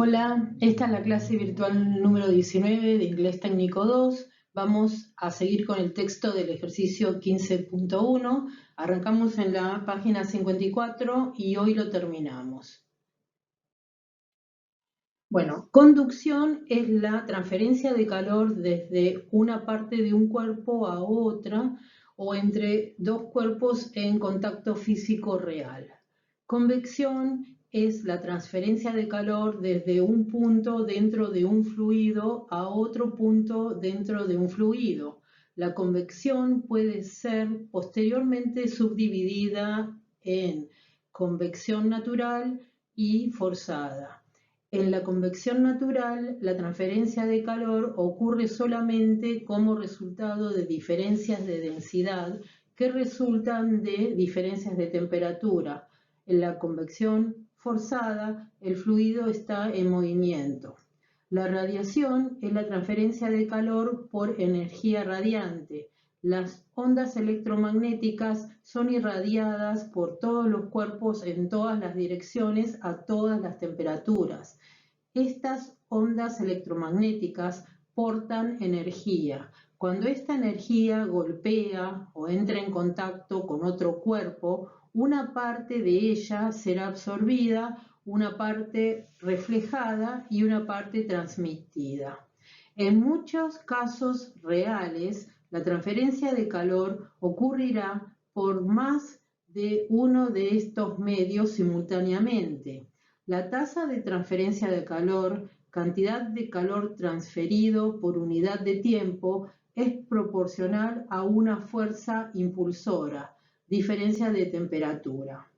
Hola, esta es la clase virtual número 19 de Inglés Técnico 2. Vamos a seguir con el texto del ejercicio 15.1. Arrancamos en la página 54 y hoy lo terminamos. Bueno, conducción es la transferencia de calor desde una parte de un cuerpo a otra o entre dos cuerpos en contacto físico real. Convección es la transferencia de calor desde un punto dentro de un fluido a otro punto dentro de un fluido. La convección puede ser posteriormente subdividida en convección natural y forzada. En la convección natural, la transferencia de calor ocurre solamente como resultado de diferencias de densidad que resultan de diferencias de temperatura. En la convección forzada, el fluido está en movimiento. La radiación es la transferencia de calor por energía radiante. Las ondas electromagnéticas son irradiadas por todos los cuerpos en todas las direcciones a todas las temperaturas. Estas ondas electromagnéticas portan energía. Cuando esta energía golpea o entra en contacto con otro cuerpo, una parte de ella será absorbida, una parte reflejada y una parte transmitida. En muchos casos reales, la transferencia de calor ocurrirá por más de uno de estos medios simultáneamente. La tasa de transferencia de calor, cantidad de calor transferido por unidad de tiempo, es proporcional a una fuerza impulsora, diferencia de temperatura.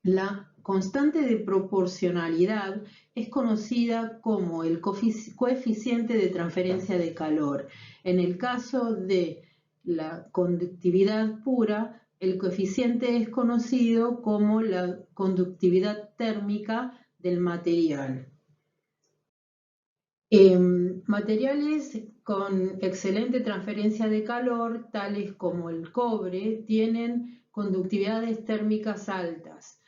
La constante de proporcionalidad es conocida como el coeficiente de transferencia de calor. En el caso de la conductividad pura, el coeficiente es conocido como la conductividad térmica del material. Materiales con excelente transferencia de calor, tales como el cobre, tienen conductividades térmicas altas.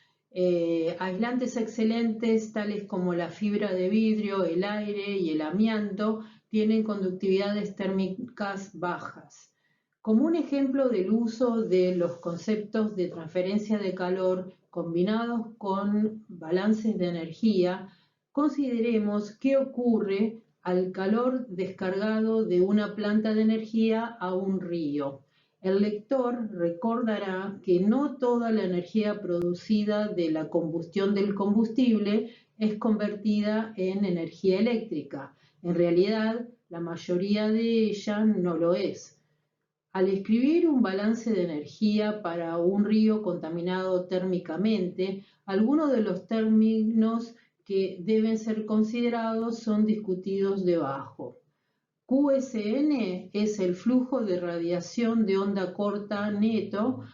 Aislantes excelentes, tales como la fibra de vidrio, el aire y el amianto, tienen conductividades térmicas bajas. Como un ejemplo del uso de los conceptos de transferencia de calor combinados con balances de energía, consideremos qué ocurre al calor descargado de una planta de energía a un río. El lector recordará que no toda la energía producida de la combustión del combustible es convertida en energía eléctrica. En realidad, la mayoría de ella no lo es. Al escribir un balance de energía para un río contaminado térmicamente, algunos de los términos que deben ser considerados son discutidos debajo. QSN es el flujo de radiación de onda corta neto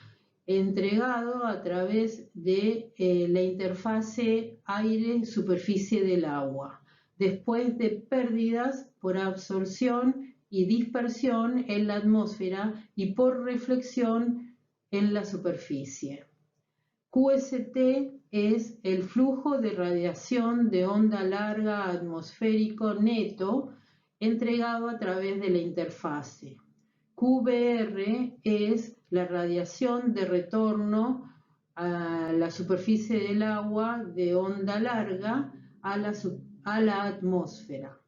entregado a través de la interfase aire-superficie del agua, después de pérdidas por absorción y dispersión en la atmósfera y por reflexión en la superficie. QST es el flujo de radiación de onda larga atmosférico neto entregado a través de la interfase. QBR es la radiación de retorno a la superficie del agua de onda larga a la atmósfera.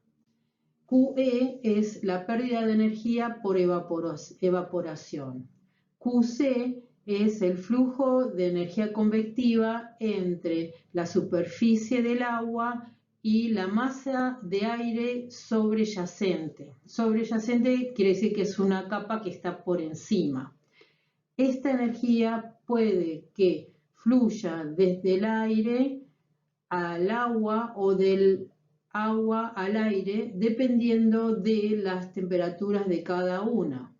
QE es la pérdida de energía por evaporación. QC es el flujo de energía convectiva entre la superficie del agua y la masa de aire sobreyacente. Sobreyacente quiere decir que es una capa que está por encima. Esta energía puede que fluya desde el aire al agua o del agua al aire, dependiendo de las temperaturas de cada una.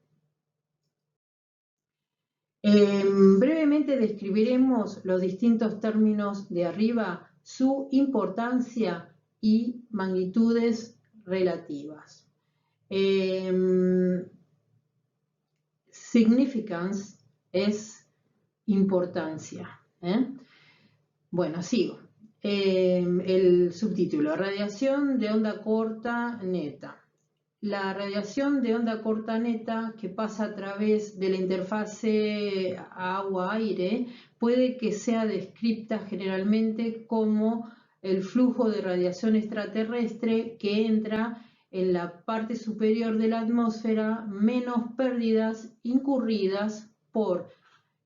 Brevemente describiremos los distintos términos de arriba, su importancia y magnitudes relativas. Significance es importancia. Bueno, sigo. El subtítulo, radiación de onda corta neta. La radiación de onda corta neta que pasa a través de la interfase agua-aire puede que sea descrita generalmente como el flujo de radiación extraterrestre que entra en la parte superior de la atmósfera, menos pérdidas incurridas por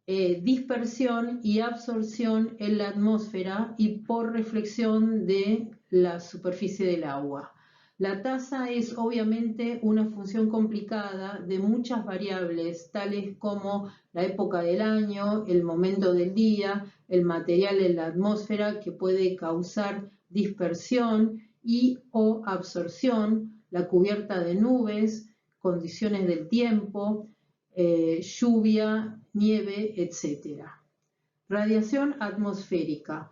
dispersión y absorción en la atmósfera y por reflexión de la superficie del agua. La tasa es obviamente una función complicada de muchas variables, tales como la época del año, el momento del día, el material en la atmósfera que puede causar dispersión y o absorción, la cubierta de nubes, condiciones del tiempo, lluvia, nieve, etc. Radiación atmosférica.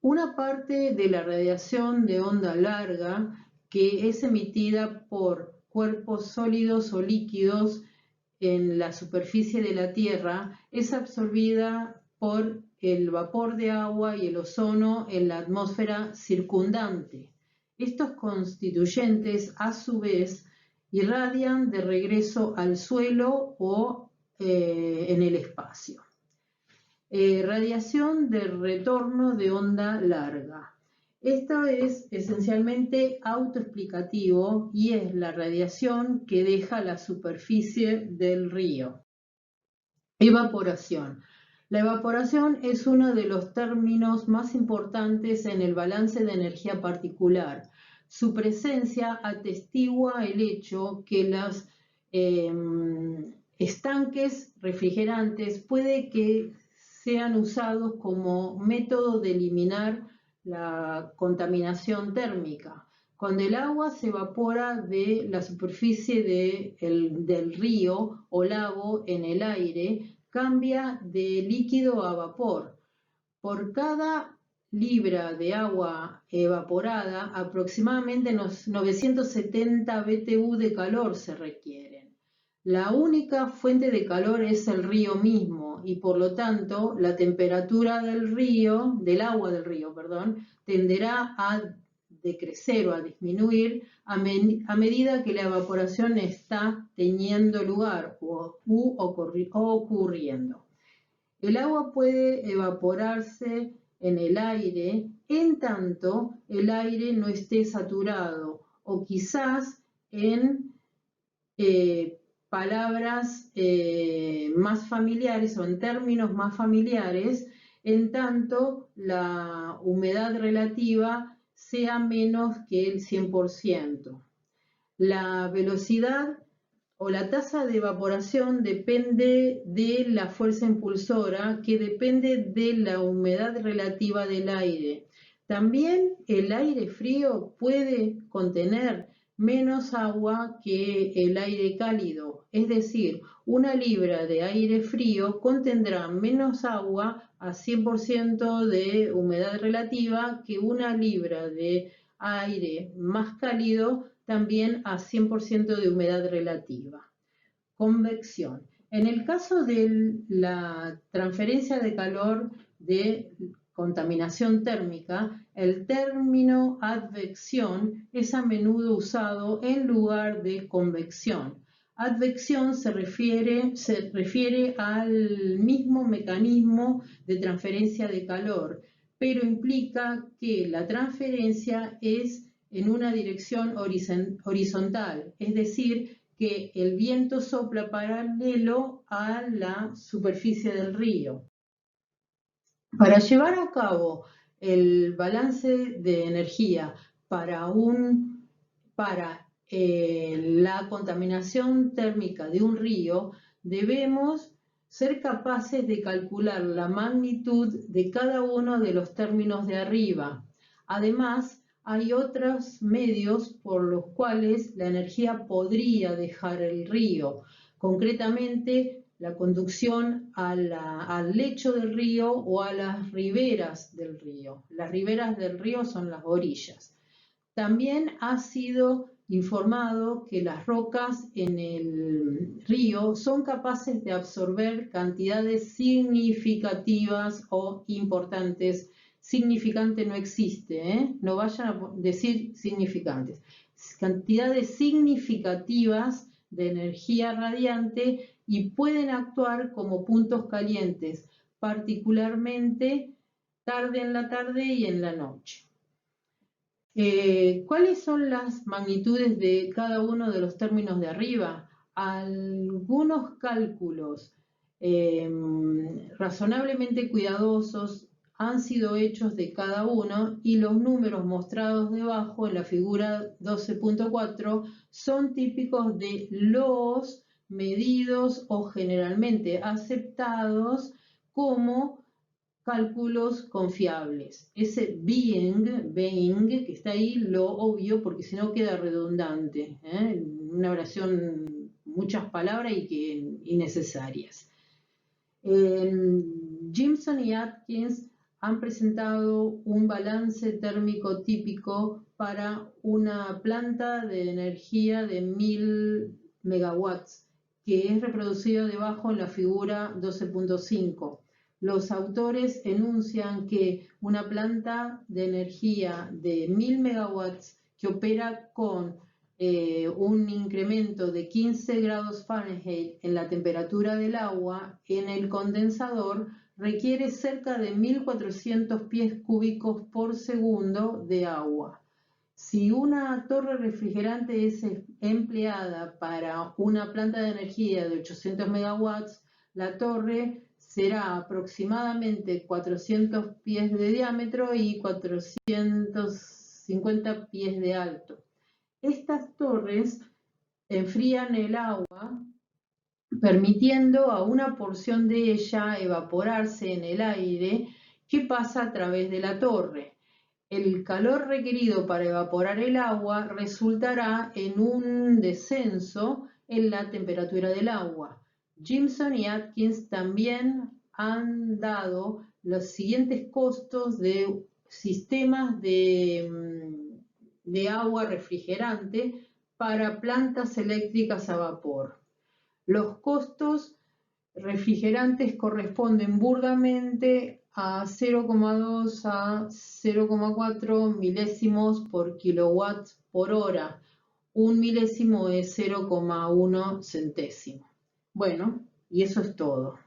Una parte de la radiación de onda larga que es emitida por cuerpos sólidos o líquidos en la superficie de la Tierra es absorbida por el vapor de agua y el ozono en la atmósfera circundante. Estos constituyentes, a su vez, irradian de regreso al suelo o en el espacio. Radiación de retorno de onda larga. Esto es esencialmente autoexplicativo y es la radiación que deja la superficie del río. Evaporación. La evaporación es uno de los términos más importantes en el balance de energía particular. Su presencia atestigua el hecho que los estanques refrigerantes puede que sean usados como método de eliminar la contaminación térmica. Cuando el agua se evapora de la superficie del río o lago en el aire, cambia de líquido a vapor. Por cada libra de agua evaporada, aproximadamente 970 BTU de calor se requieren. La única fuente de calor es el río mismo y por lo tanto la temperatura del agua del río, tenderá a decrecer o a disminuir a medida que la evaporación está teniendo lugar o ocurriendo. El agua puede evaporarse en el aire en tanto el aire no esté saturado o quizás en palabras más familiares o en términos más familiares, en tanto la humedad relativa sea menos que el 100%. La velocidad o la tasa de evaporación depende de la fuerza impulsora, que depende de la humedad relativa del aire. También el aire frío puede contener menos agua que el aire cálido, es decir, una libra de aire frío contendrá menos agua a 100% de humedad relativa que una libra de aire más cálido también a 100% de humedad relativa. Convección. En el caso de la transferencia de calor de contaminación térmica, el término advección es a menudo usado en lugar de convección. Advección se refiere al mismo mecanismo de transferencia de calor, pero implica que la transferencia es en una dirección horizontal, es decir, que el viento sopla paralelo a la superficie del río. Para llevar a cabo el balance de energía para la contaminación térmica de un río, debemos ser capaces de calcular la magnitud de cada uno de los términos de arriba. Además, hay otros medios por los cuales la energía podría dejar el río, concretamente la conducción al lecho del río o a las riberas del río. Las riberas del río son las orillas. También ha sido informado que las rocas en el río son capaces de absorber cantidades significativas o importantes significante no existe, ¿eh? No vayan a decir significantes. Cantidades significativas de energía radiante y pueden actuar como puntos calientes, particularmente tarde en la tarde y en la noche. ¿Cuáles son las magnitudes de cada uno de los términos de arriba? Algunos cálculos razonablemente cuidadosos han sido hechos de cada uno y los números mostrados debajo en la figura 12.4 son típicos de los medidos o generalmente aceptados como cálculos confiables. Ese being que está ahí, lo obvio, porque si no queda redundante, ¿eh? Una oración, muchas palabras y innecesarias. Jimson y Atkins han presentado un balance térmico típico para una planta de energía de 1000 megawatts, que es reproducido debajo en la figura 12.5. Los autores enuncian que una planta de energía de 1000 megawatts que opera con un incremento de 15 grados Fahrenheit en la temperatura del agua en el condensador requiere cerca de 1400 pies cúbicos por segundo de agua. Si una torre refrigerante es empleada para una planta de energía de 800 megawatts, la torre será aproximadamente 400 pies de diámetro y 450 pies de alto. Estas torres enfrían el agua, permitiendo a una porción de ella evaporarse en el aire que pasa a través de la torre. El calor requerido para evaporar el agua resultará en un descenso en la temperatura del agua. Jimson y Atkins también han dado los siguientes costos de sistemas de agua refrigerante para plantas eléctricas a vapor. Los costos refrigerantes corresponden burdamente a 0,2 a 0,4 milésimos por kilowatt por hora. Un milésimo es 0,1 centésimo. Bueno, y eso es todo.